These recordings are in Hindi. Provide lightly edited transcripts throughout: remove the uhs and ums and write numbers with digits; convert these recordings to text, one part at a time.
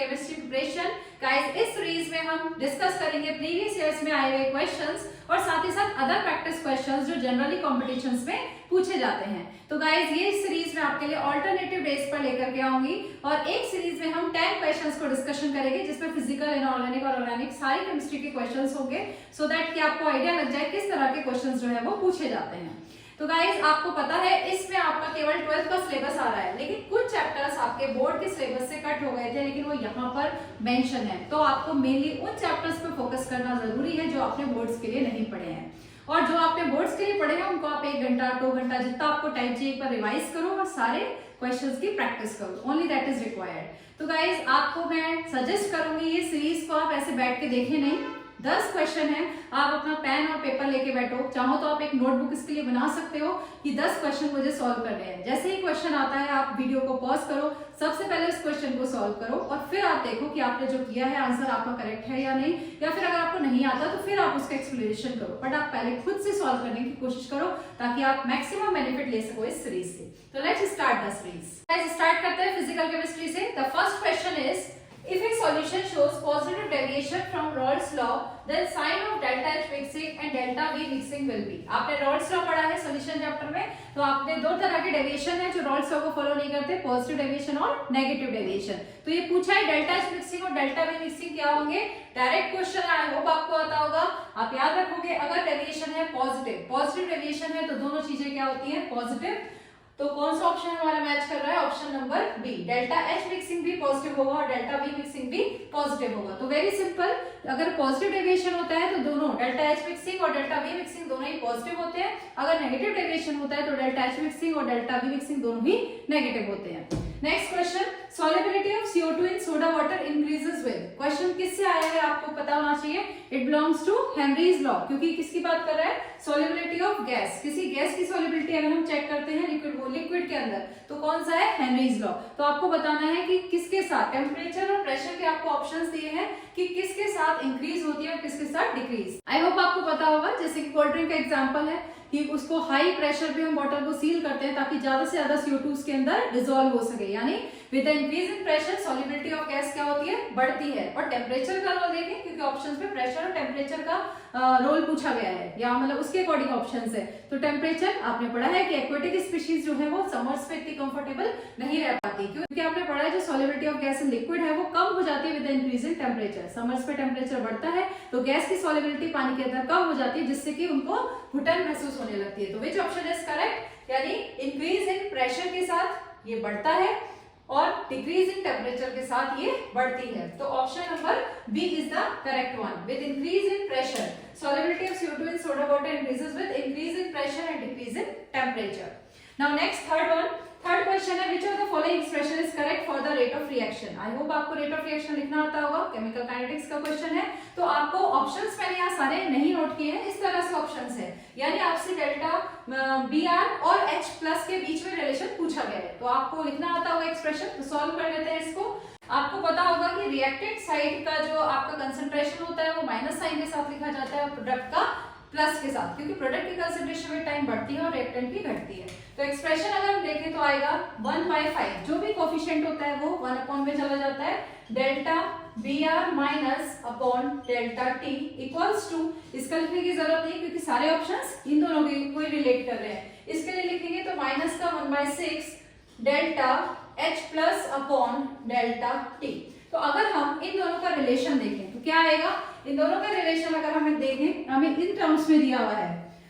Chemistry preparation. गाइस, इस सीरीज में हम डिस्कस करेंगे प्रीवियस ईयर्स में आए हुए क्वेश्चंस और साथ ही साथ अदर प्रैक्टिस क्वेश्चंस जो जनरली कॉम्पिटिशन्स में पूछे जाते हैं। तो गाइस, ये सीरीज में आपके लिए ऑल्टरनेटिव डेज पर लेकर के आऊंगी और एक सीरीज में हम 10 क्वेश्चंस को डिस्कशन करेंगे जिसमें फिजिकल, इनऑर्गेनिक और ऑर्गेनिक सारी केमिस्ट्री के क्वेश्चंस होंगे, सो दैट कि आपको आइडिया लग जाए किस तरह के क्वेश्चंस जो है वो पूछे जाते हैं। तो गाइस, आपको पता है इसमें आपका केवल 12th का सिलेबस आ रहा है, लेकिन कुछ चैप्टर्स आपके बोर्ड के सिलेबस से कट हो गए थे, लेकिन वो यहाँ पर मेंशन है। तो आपको मेनली उन चैप्टर्स पे फोकस करना जरूरी है जो आपने बोर्ड्स के लिए नहीं पढ़े हैं, और जो आपने बोर्ड्स के लिए पढ़े हैं उनको आप 1 घंटा 2 घंटा जितना आपको टाइम चाहिए एक बार रिवाइज करो और सारे क्वेश्चंस की प्रैक्टिस करो। Only that is required. तो गाइस, आपको मैं सजेस्ट करूंगी ये सीरीज को आप ऐसे बैठ के देखें नहीं। 10 क्वेश्चन है, आप अपना पेन और पेपर लेके बैठो, चाहो तो आप एक नोटबुक इसके लिए बना सकते हो कि 10 क्वेश्चन मुझे सॉल्व करने हैं। जैसे ही क्वेश्चन आता है आप वीडियो को पॉज करो, सबसे पहले उस क्वेश्चन को सॉल्व करो और फिर आप देखो कि आपने जो किया है आंसर आपका करेक्ट है या नहीं, या फिर अगर आपको नहीं आता तो फिर आप उसका एक्सप्लेनेशन करो, बट आप पहले खुद से सॉल्व करने की कोशिश करो ताकि आप मैक्सिमम बेनिफिट ले सको इस सीरीज से। तो let's start the series. Start करते हैं फिजिकल केमिस्ट्री से। The first question is, if a solution shows positive deviation from Raoult's law, then sign of delta H mixing and delta V mixing will be। आपने Raoult's law पढ़ा है सॉल्यूशन चैप्टर में, तो आपने दो तरह के डेविएशन है जो Raoult's law को फॉलो नहीं करते, पॉजिटिव डेविएशन और नेगेटिव डेविएशन। तो ये पूछा है डेल्टा H मिक्सिंग और डेल्टा V मिक्सिंग क्या होंगे। डायरेक्ट क्वेश्चन, आई होप आपको आता होगा। आप याद रखोगे अगर डेविएशन है पॉजिटिव डेविएशन है तो दोनों चीजें क्या होती है, पॉजिटिव। तो कौन सा ऑप्शन हमारा मैच कर रहा है, option number B. Delta H mixing भी पॉजिटिव होगा और डेल्टा वी मिक्सिंग भी पॉजिटिव होगा। तो वेरी सिंपल, अगर पॉजिटिव डेविएशन होता है तो दोनों डेल्टा एच मिक्सिंग और डेल्टा वी मिक्सिंग दोनों ही पॉजिटिव होते हैं। अगर नेगेटिव डेविएशन होता है तो डेल्टा एच मिक्सिंग और डेल्टा वी मिक्सिंग दोनों ही नेगेटिव होते हैं। Next question, solubility of CO2 in soda water increases with। Question किससे आया है आपको पता होना चाहिए। It belongs to Henry's law, क्योंकि किसकी बात कर रहा है, solubility ऑफ गैस। किसी गैस की solubility अगर हम चेक करते हैं लिक्विड के अंदर तो कौन सा है, हेनरीज लॉ। तो आपको बताना है कि किसके साथ, टेम्परेचर और प्रेशर के आपको ऑप्शंस दिए हैं कि किसके साथ इंक्रीज होती है और किसके साथ डिक्रीज। आई होप आपको पता होगा, जैसे कि कोल्ड ड्रिंक का एग्जांपल है कि उसको हाई प्रेशर पे हम बॉटल को सील करते हैं ताकि ज्यादा से ज्यादा CO2 उसके अंदर डिसॉल्व हो सके, यानी with increase in pressure solubility of gas क्या होती है, बढ़ती है। और टेम्परेचर का रोल देखें, क्योंकि ऑप्शंस में प्रेशर और टेम्परेचर का रोल पूछा गया है, या मतलब उसके अकॉर्डिंग ऑप्शंस है। तो टेम्परेचर आपने पढ़ा है कि एक्वेटिक स्पीशीज जो है वो समर्स पे इतनी कंफर्टेबल नहीं रह पाती, क्योंकि आपने पढ़ा है जो solubility of gas in liquid है वो कम हो जाती है with increase in temperature. Summers पे टेम्परेचर बढ़ता है तो गैस की सॉल्युबिलिटी पानी के अंदर कम हो जाती है, जिससे कि उनको घुटन महसूस होने लगती है। तो विच ऑप्शन इज करेक्ट, यानी इंक्रीज इन प्रेशर के साथ ये बढ़ता है और डिक्रीज इन टेम्परेचर के साथ ये बढ़ती है। तो option number B is the correct one. With increase in pressure solubility of CO2 in soda water increases with increase in pressure and decrease in temperature. Now next, third question है, which of the following expression is correct for the rate of reaction। I hope आपको rate of reaction लिखना आता होगा, केमिकल काइनेटिक्स का क्वेश्चन है। तो आपको ऑप्शंस मैंने यहाँ सारे नहीं नोट किए हैं, इस तरह से ऑप्शंस है, यानी आपसे डेल्टा Br और H प्लस के बीच में रिलेशन पूछा गया है, तो आपको लिखना आता होगा एक्सप्रेशन। तो सॉल्व कर लेते हैं इसको। आपको पता होगा कि रिएक्टेंट साइड का जो आपका कंसंट्रेशन होता है वो माइनस साइन के साथ लिखा जाता है और प्रोडक्ट का प्लस के साथ, क्योंकि प्रोडक्ट की कंसंट्रेशन में टाइम बढ़ती है और रिएक्टेंट की घटती है। तो एक्सप्रेशन अगर हम देखें तो आएगा 1/5, जो भी कोफिशिएंट होता है वो 1 अपॉन में चला जाता है, delta Br minus upon delta T equals to, इसका लिखने की जरूरत नहीं क्योंकि सारे ऑप्शंस इन दोनों के कोई रिलेट कर रहे हैं। इसके लिए लिखेंगे तो माइनस का 1/6 delta H plus upon delta T। तो अगर हम इन दोनों का रिलेशन देखें तो क्या आएगा, इन दोनों का रिलेशन अगर हमें देखें, हमें इन टर्म्स में दिया हुआ है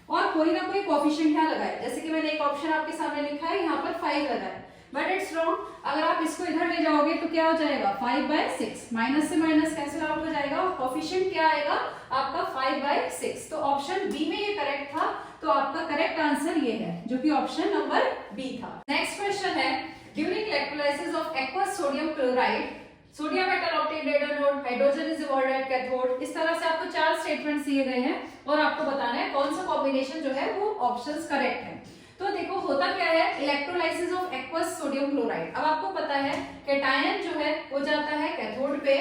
और कोई ना कोई कोफिशिएंट यहाँ लगाए, जैसे कि मैंने एक ऑप्शन आपके सामने लिखा है, यहाँ पर 5 लगा है, बट इट्स रॉन्ग। अगर आप इसको इधर ले जाओगे तो क्या हो जाएगा, 5/6, माइनस से माइनस कैंसिल आउट हो जाएगा और कोफिशिएंट क्या आएगा आपका 5/6। तो ऑप्शन बी में ये करेक्ट था, तो आपका करेक्ट आंसर ये है जो कि ऑप्शन नंबर बी था। नेक्स्ट क्वेश्चन है, during electrolysis of aqueous sodium chloride sodium metal obtained at anode, hydrogen is evolved at cathode. इस तरह से आपको 4 स्टेटमेंट्स दिए गए हैं और आपको बताना है कौन सा कॉम्बिनेशन जो है वो ऑप्शंस करेक्ट है। तो देखो होता क्या है, electrolysis of aqueous sodium chloride. अब आपको पता है कैटायन जो है वो जाता है कैथोड पे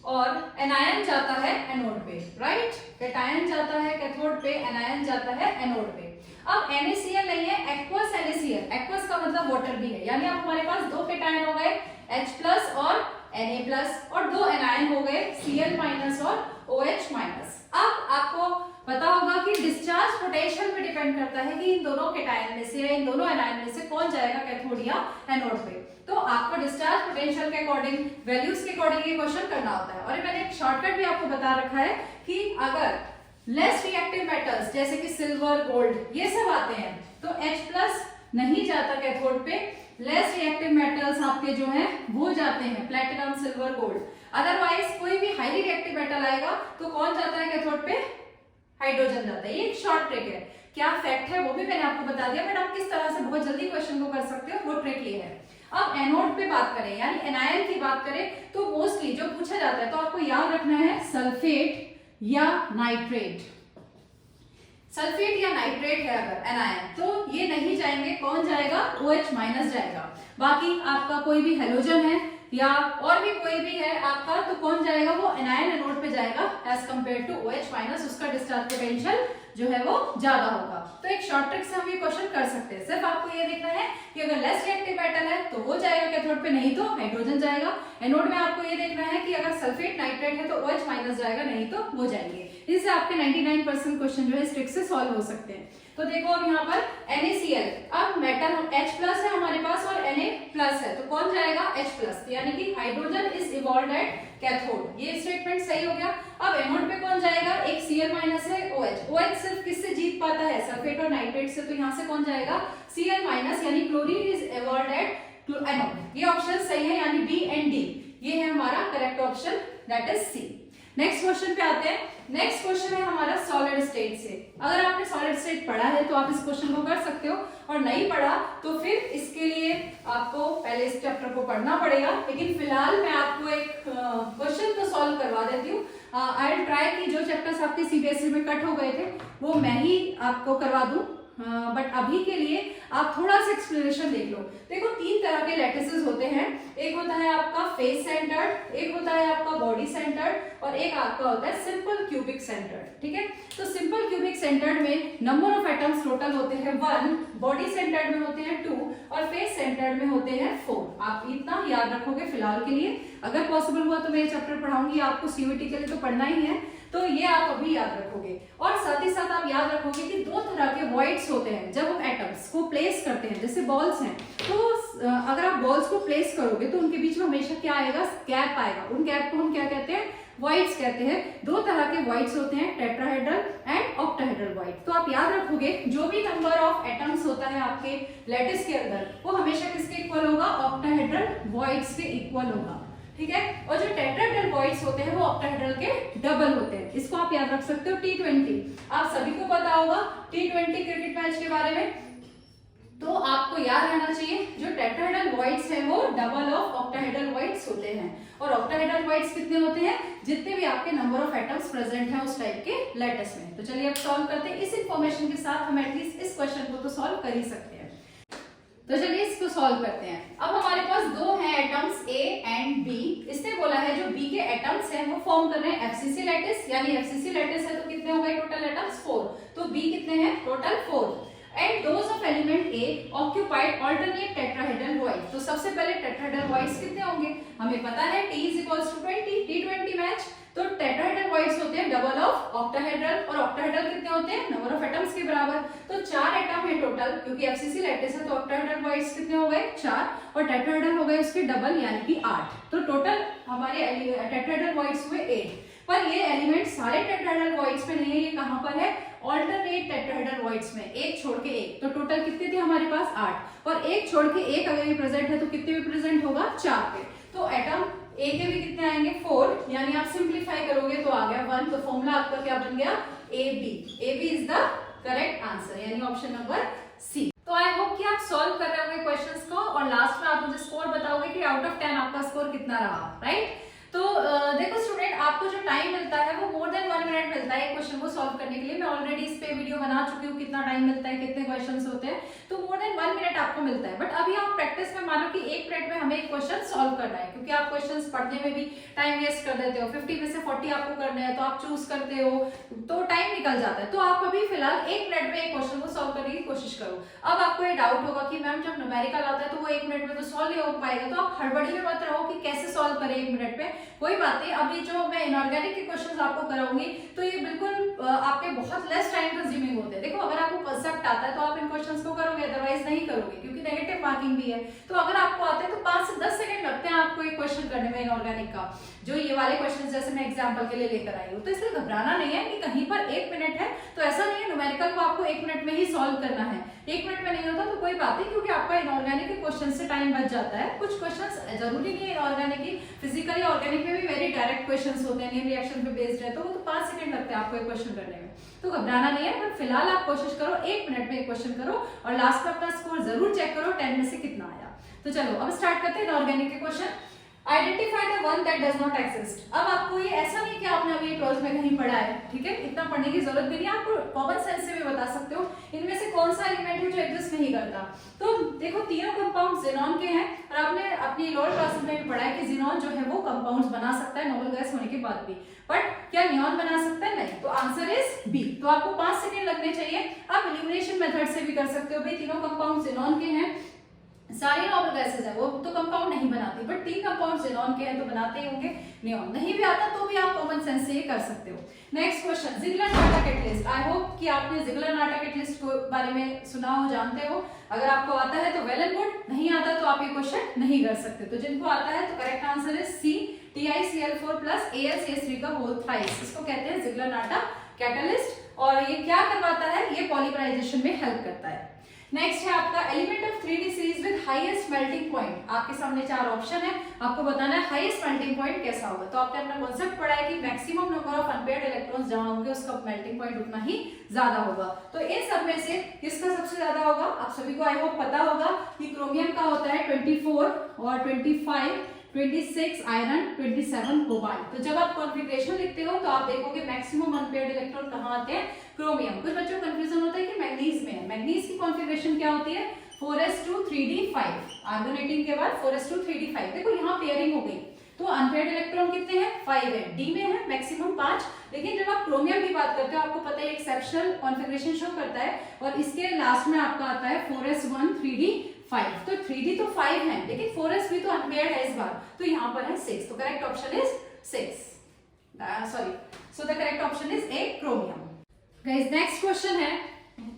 और एनायन जाता है एनोड पे, राइट। कैटायन जाता है कैथोड पे, एनायन जाता है एनोड पे। अब NaCl नहीं है, एक्वस NaCl, एक्वस का मतलब वाटर भी है, यानी अब हमारे पास 2 कैटायन हो गए H+ और Na+ और 2 एनायन हो गए Cl- और OH-। अब आपको पता होगा कि डिस्चार्ज पोटेंशियल पे डिपेंड करता है कि इन दोनों केटायन में से या इन दोनों एनायन में से कौन जाएगा कैथोड या एनोड पे। तो आपको डिस्चार्ज पोटेंशियल के अकॉर्डिंग, वैल्यूज के अकॉर्डिंग ये क्वेश्चन करना होता है। और मैंने एक शॉर्टकट भी आपको बता रखा है कि अगर लेस रिएक्टिव मेटल्स जैसे कि सिल्वर, गोल्ड ये सब आते हैं तो H+ नहीं जाता कैथोड पे, लेस रिएक्टिव मेटल्स आपके जो हैं वो जाते हैं प्लैटिनम, सिल्वर, गोल्ड। अदरवाइज कोई भी हाईली रिएक्टिव मेटल आएगा तो कौन जाता है कैथोड पे? हाइड्रोजन जाता है। ये एक शॉर्ट ट्रिक है। क्या फैक्ट है वो भी मैंने आपको बता दिया, बट आप किस तरह से बहुत जल्दी क्वेश्चन को कर सकते हो वो ट्रिक ये है। अब एनोड पे बात करें यानी एनायन की बात करें तो मोस्टली जो पूछा जाता है तो आपको याद रखना है सल्फेट या नाइट्रेट। सल्फेट या नाइट्रेट है अगर एनायन तो ये नहीं जाएंगे, कौन जाएगा? OH- जाएगा। बाकी आपका कोई भी हेलोजन है या और भी कोई भी है आपका तो कौन जाएगा? वो एनायन एनोड पे जाएगा एज कंपेयर टू OH-, उसका डिस्चार्ज पोटेंशियल जो है वो ज्यादा होगा। तो एक शॉर्ट ट्रिक से हम ये क्वेश्चन कर सकते हैं। सिर्फ आपको ये देखना है कि अगर लेस रिएक्टिव मेटल है तो वो जाएगा कैथोड पे, नहीं तो हाइड्रोजन जाएगा। एनोड में आपको ये देखना है कि अगर सल्फेट नाइट्रेट है तो OH- जाएगा, नहीं तो वो जाएंगे। इससे आपके 99% क्वेश्चन जो है इस ट्रिक से सॉल्व हो सकते हैं। तो देखो अब यहाँ पर NaCl, अब मेटल H+ है हमारे पास और Na+ है तो कौन जाएगा? H+, यानी कि hydrogen is evolved at cathode. ये स्टेटमेंट सही हो गया। अब एनोड पे कौन जाएगा? एक Cl- है, OH। OH सिर्फ किससे जीत पाता है? सल्फेट और नाइट्रेट से, तो यहाँ से कौन जाएगा? Cl- यानी chlorine is evolved at anode. ये ऑप्शन सही है यानी B एंड D, ये है हमारा correct option, that is C। Next question पे आते हैं। नेक्स्ट क्वेश्चन है हमारा सॉलिड स्टेट से। अगर आपने सॉलिड स्टेट पढ़ा है तो आप इस क्वेश्चन को कर सकते हो, और नहीं पढ़ा तो फिर इसके लिए आपको पहले इस चैप्टर को पढ़ना पड़ेगा। लेकिन फिलहाल मैं आपको एक क्वेश्चन तो सॉल्व करवा देती हूँ। आई विल ट्राई कि जो चैप्टर्स आपके CBSE में कट हो गए थे वो मैं ही आपको करवा दूं, बट अभी के लिए आप थोड़ा सा एक्सप्लेनेशन देख लो। देखो 3 तरह के लैटिसेस होते हैं, एक होता है आपका फेस सेंटर्ड, एक होता है आपका बॉडी सेंटर्ड और एक आपका होता है सिंपल क्यूबिक सेंटर्ड। ठीक है, तो सिंपल क्यूबिक सेंटर्ड में नंबर ऑफ एटम्स टोटल होते हैं 1, बॉडी सेंटर्ड में होते हैं 2 और फेस सेंटर्ड में होते हैं 4। आप इतना याद रखोगे फिलहाल के लिए। अगर पॉसिबल हुआ तो मैं ये चैप्टर पढ़ाऊंगी आपको, CVT के लिए तो पढ़ना ही है, तो ये आप अभी याद रखोगे। और साथ ही साथ आप याद रखोगे कि 2 तरह के वॉइड्स होते हैं जब हम एटम्स को प्लेस करते हैं। जैसे बॉल्स हैं तो अगर आप बॉल्स को प्लेस करोगे तो उनके बीच में हमेशा क्या आएगा? गैप आएगा। उन गैप को हम क्या कहते हैं? वॉइड्स कहते हैं। 2 तरह के वॉइड्स होते हैं, टेट्राहेड्रल एंड ऑक्टाहेड्रल वॉइड। तो आप याद रखोगे जो भी नंबर ऑफ एटम्स होता है आपके लैटिस के अंदर वो हमेशा किसके इक्वल होगा? ऑक्टाहेड्रल वॉइड्स के इक्वल होगा। ठीक है, और जो टेट्राहेड्रल वॉइड्स होते हैं वो ऑक्टाहेड्रल के डबल होते हैं। इसको आप याद रख सकते हो। T20 आप सभी को पता होगा T20 क्रिकेट मैच के बारे में, तो आपको याद रहना चाहिए जो टेट्राहेड्रल वॉइड्स है वो डबल ऑफ ऑक्टाहेड्रल वॉइड्स होते हैं। और ऑक्टाहेड्रल वॉइड्स कितने होते हैं? जितने भी आपके नंबर ऑफ एटम्स प्रेजेंट हैं उस टाइप के लैटिस में। तो चलिए अब सॉल्व करते हैं। इस इंफॉर्मेशन के साथ हम एटलीस्ट इस क्वेश्चन को तो सॉल्व कर ही सकते हैं। तो चलिए इसको सॉल्व करते हैं। अब हमारे पास 2 हैं एटम्स A एंड B। इसने बोला है जो B के एटम्स हैं वो फॉर्म कर रहे हैं FCC लैटिस, यानी FCC लैटिस है तो कितने हो गए टोटल एटम्स? 4। तो B कितने हैं? Total 4। And those of element A occupied alternate tetrahedral void. तो सबसे पहले टेट्राहेड्रल वॉइड्स कितने होंगे? हमें पता है T = 20, T20 मैच। तो टेट्राहेड्रल वॉइड्स होते हैं डबल ऑफ ऑक्टाहेड्रल, और ऑक्टाहेड्रल कितने होते हैं? नंबर ऑफ एटम्स के बराबर। तो 4 एटम है टोटल, क्योंकि FCC लैटिस है तो ऑक्टाहेड्रल वॉइड्स कितने हो गए? 4, और टेट्राहेड्रल हो गए उसके डबल यानी कि 8। तो टोटल हमारे टेट्राहेड्रल वॉइड्स हुए 8। पर ये एलिमेंट सारे टेट्राहेड्रल वॉइड्स में नहीं है, ये कहां पर है? ऑल्टरनेट टेट्राहेड्रल वॉइड्स में, एक छोड़ के एक। तो टोटल कितने थे हमारे पास? 8, और एक छोड़ के एक अगर ये प्रेजेंट है तो कितने भी प्रेजेंट होगा? 4 पे। तो एटम A के भी कितने आएंगे? 4, यानी आप सिंप्लीफाई करोगे तो आ गया 1। तो फॉर्मूला आपका क्या बन गया? AB। AB is the correct answer, यानी ऑप्शन नंबर C। तो आई होप कि आप सॉल्व कर रहे होंगे क्वेश्चंस को, और लास्ट में आप मुझे स्कोर बताओगे कि आउट ऑफ 10 आपका स्कोर कितना रहा, राइट? तो देखो स्टूडेंट, आपको जो टाइम मिलता है वो मोर देन 1 मिनट मिलता है एक क्वेश्चन को सॉल्व करने के लिए। मैं ऑलरेडी इस पे वीडियो बना चुकी हूँ कितना टाइम मिलता है, कितने क्वेश्चंस होते हैं, तो मोर देन 1 मिनट आपको मिलता है। बट अभी आप प्रैक्टिस में मानो कि 1 मिनट में हमें एक क्वेश्चन सॉल्व करना है, क्योंकि आप क्वेश्चंस पढ़ने में भी टाइम वेस्ट कर देते हो, 50 में से 40 आपको करने हैं तो आप चूज करते हो तो टाइम निकल जाता है। तो आप अभी फिलहाल 1 मिनट में एक क्वेश्चन को सॉल्व करने की कोशिश करो। अब आपको ये डाउट होगा कि मैम जब न्यूमेरिकल आता है तो वो 1 मिनट में तो सॉल्व नहीं हो पाएगा, तो आप हड़बड़ी में मत रहो कि कैसे सॉल्व करें 1 मिनट में। कोई बात नहीं, अभी जो मैं इनऑर्गेनिक के क्वेश्चंस आपको कराऊंगी तो ये बिल्कुल आपके बहुत लेस टाइम कंज्यूमिंग होते हैं। देखो अगर आपको कंसेप्ट आता है तो आप इन क्वेश्चंस को करोगे, अदरवाइज नहीं करोगे, क्योंकि नेगेटिव मार्किंग भी है। तो अगर आपको आते हैं तो 5 से 10 सेकंड लगते हैं आपको एक क्वेश्चन करने में इनऑर्गेनिक का, जो ये वाले क्वेश्चन जैसे मैं एग्जांपल के लिए लेकर आई हूँ। तो इसलिए घबराना नहीं है कि कहीं पर 1 मिनट है तो ऐसा नहीं है न्यूमेरिकल को आपको 1 मिनट में ही सॉल्व करना है। 1 मिनट में नहीं होता तो कोई बात नहीं, क्योंकि आपका इनऑर्गेनिक के क्वेश्चन से टाइम बच जाता है। कुछ क्वेश्चंस जरूरी नहीं है इनऑर्गेनिक की, फिजिकली ऑर्गेनिक में भी वेरी डायरेक्ट क्वेश्चंस होते हैं, नेम रिएक्शन पे बेस्ड है, तो वो तो 5 सेकंड लगते हैं आपको एक क्वेश्चन करने में। तो घबराना नहीं है, बट फिलहाल आप कोशिश करो 1 मिनट में एक क्वेश्चन करो और लास्ट में अपना स्कोर जरूर चेक करो 10 में से कितना आया। तो चलो अब स्टार्ट करते हैं इनऑर्गेनिक के question. Identify the one that does not exist. अब आपको ये ऐसा नहीं कि आपने अभी 12th में कहीं पढ़ा है, ठीक है, इतना पढ़ने की जरूरत भी नहीं, आपको कॉमन सेंस से भी बता सकते हो इनमें से कौन सा एलिमेंट है जो एग्जिस्ट नहीं करता। तो देखो तीनों कंपाउंड जिनॉन के हैं और आपने अपनी लोअर क्लासेस में भी पढ़ा है कि जिनॉन जो है वो कंपाउंड्स बना सकता है नोबल गैस होने के बाद भी, बट क्या नियॉन बना सकता है? नहीं। तो आंसर इज बी। तो आपको 5 सेकंड लगने चाहिए। आप एलिमिनेशन मेथड से भी कर सकते हो, भाई तीनों कंपाउंड जिनॉन के हैं, सारी नॉर्मल गैसेस है वो तो कंपाउंड नहीं बनाती, बट 3 कंपाउंड जिनॉन के हैं तो बनाते ही होंगे। नियॉन नहीं भी आता तो भी आप कॉमन सेंस से ये कर सकते हो। Next question, Ziegler Natta catalyst. I hope कि आपने जिगलर-नाटा कैटलिस्ट के बारे में सुना हो, जानते हो। अगर आपको आता है तो वेल एंड गुड, नहीं आता तो आप ये क्वेश्चन नहीं कर सकते। तो जिनको आता है तो correct answer is C, TiCl4 + AlCH3 का होल थ्राइस। इसको कहते हैं जिगलर-नाटा कैटलिस्ट और ये क्या करवाता है? ये पॉलीमराइजेशन में हेल्प करता है। नेक्स्ट है आपका element of 3D series with highest melting point. आपके सामने 4 ऑप्शन है, आपको बताना है हाईएस्ट मेल्टिंग पॉइंट कैसा होगा। तो आपने अपना कॉन्सेप्ट पढ़ा है कि maximum number of unpaired electrons जहां होंगे उसका मेल्टिंग पॉइंट उतना ही ज्यादा होगा। तो इन सब में से किसका सबसे ज्यादा होगा? आप सभी को आई होप पता होगा कि क्रोमियम का होता है 24 और 25, 26 आयरन, 27 कोबाल्ट। तो जब आप कॉन्फ़िगरेशन लिखते हो तो आप देखोगे मैक्सिमम अनपेयर्ड इलेक्ट्रॉन कहां आते हैं? क्रोमियम। कुछ बच्चों को कंफ्यूजन होता है कि मैग्नीज में है। मैग्नीज की कॉन्फ़िगरेशन क्या होती है? 4s2 3d5। आर्गन 18 के बाद 4s2 3d5। देखो यहाँ पेयरिंग हो गई, तो अनपेयर्ड इलेक्ट्रॉन कितने हैं? 5 है। डी में है मैक्सिमम 5। लेकिन जब आप क्रोमियम की बात करते हो आपको पता है एक्सेप्शनल कॉन्फ़िगरेशन शो करता है और इसके लास्ट में आपका आता है 4s1 3d5। तो 3d तो 5 है लेकिन 4s भी तो अनपेयर्ड है इस बार, तो यहाँ पर है 6। तो correct option is 6। Sorry, so the correct option is A, chromium. Guys next question है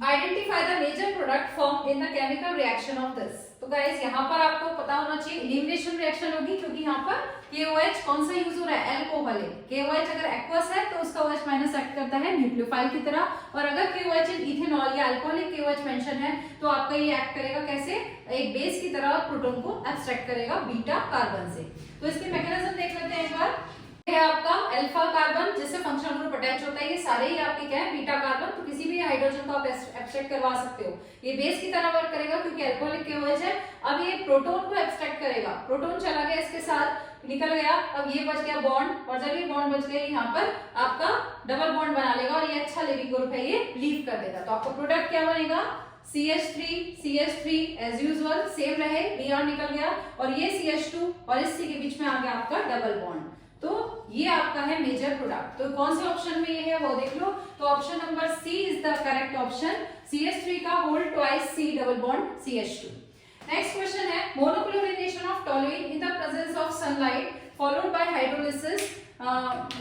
identify the major product form in the chemical reaction of this. तो गाइस यहाँ पर आपको पता होना चाहिए एलिमिनेशन रिएक्शन होगी, क्योंकि यहाँ पर KOH कौन सा यूज हो रहा है? अल्कोहल। KOH अगर एक्वस है तो उसका OH माइनस एक्ट करता है न्यूक्लियोफाइल की तरह, और अगर KOH इन इथेनॉल या अल्कोहलिक KOH मेंशन है तो आपका ये एक्ट करेगा कैसे? एक बेस की तरह प्रोटॉन को एब्स्ट्रैक्ट करेगा बीटा कार्बन से। तो इसके मैकेनिज्म देख लेते हैं एक बार। है आपका अल्फा कार्बन जिससे फंक्शनल ग्रुप अटैच होता है, ये सारे ही आपके क्या है? Beta carbon. तो किसी भी हाइड्रोजन को आप एब्स्ट्रैक्ट करवा सकते हो, ये बेस की तरह वर्क करेगा क्योंकि अल्कोहलिक KOH है। अब ये प्रोटॉन को एब्स्ट्रैक्ट करेगा, प्रोटॉन चला गया इसके साथ निकल गया, अब ये बच गया बॉन्ड, और जब ये बॉन्ड बच गया यहाँ पर आपका डबल बॉन्ड बना लेगा और ये अच्छा लिविंग ग्रुप है, ये लीव कर देगा। तो आपका प्रोडक्ट क्या बनेगा? CH3 एज यूजुअल सेम रहे, Br निकल गया और ये CH2 और इस C के बीच में आ गया आपका डबल बॉन्ड। तो ये आपका है मेजर प्रोडक्ट। तो कौन से ऑप्शन में ये है वो देख लो। तो option number C is the correct option, CH3 का whole twice C double bond CH2। Next question है monochlorination of toluene in the presence of sunlight followed by hydrolysis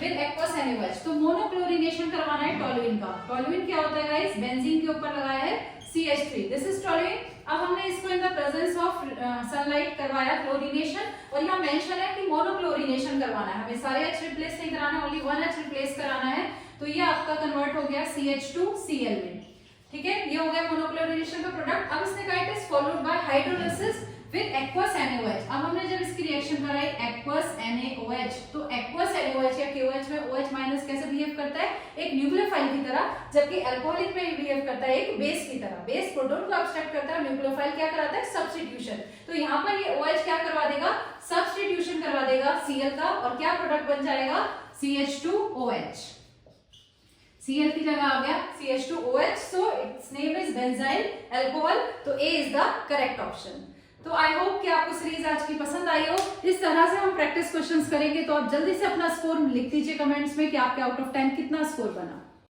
with aqueous NaOH। तो मोनोक्लोरिनेशन करवाना है टोलुइन का। टोलुइन क्या होता है गाइस? बेंजीन के ऊपर लगाया है CH3, दिस इज टोलुइन। अब हमने इसको इन द प्रेजेंस ऑफ सनलाइट करवाया क्लोरीनेशन, और यहाँ मेंशन है कि मोनोक्लोरिनेशन करवाना है, हमें सारे H रिप्लेस नहीं कराना है, ओनली 1 H रिप्लेस कराना है। तो ये आपका कन्वर्ट हो गया CH2Cl में, ठीक है, ये हो गया मोनोक्लोरिनेशन का प्रोडक्ट। अब इसने कहा it is followed by hydrolysis with aqueous NaOH। अब हमने जब इसकी रिएक्शन कराई एक्वस NaOH, तो एक्वस NaOH या KOH में OH माइनस कैसे बिहेव करता है? एक न्यूक्लियोफाइल की तरह, जबकि अल्कोहलिक में बिहेव करता है एक बेस की तरह। बेस प्रोटॉन को एब्स्ट्रैक्ट करता है, न्यूक्लियोफाइल क्या कराता है? सब्स्टिट्यूशन। तो यहाँ पर ये OH क्या करवा देगा? सब्स्टिट्यूशन करवा देगा Cl का, और क्या प्रोडक्ट बन जाएगा? CH2OH, Cl की जगह आ गया CH2OH, so it's name is benzyl alcohol, तो A is the correct option. तो आई होप कि आपको सीरीज आज की पसंद आई हो। इस तरह से हम प्रैक्टिस क्वेश्चंस करेंगे, तो आप जल्दी से अपना स्कोर लिख दीजिए कमेंट्स में कि आपके आउट ऑफ 10 कितना स्कोर बना।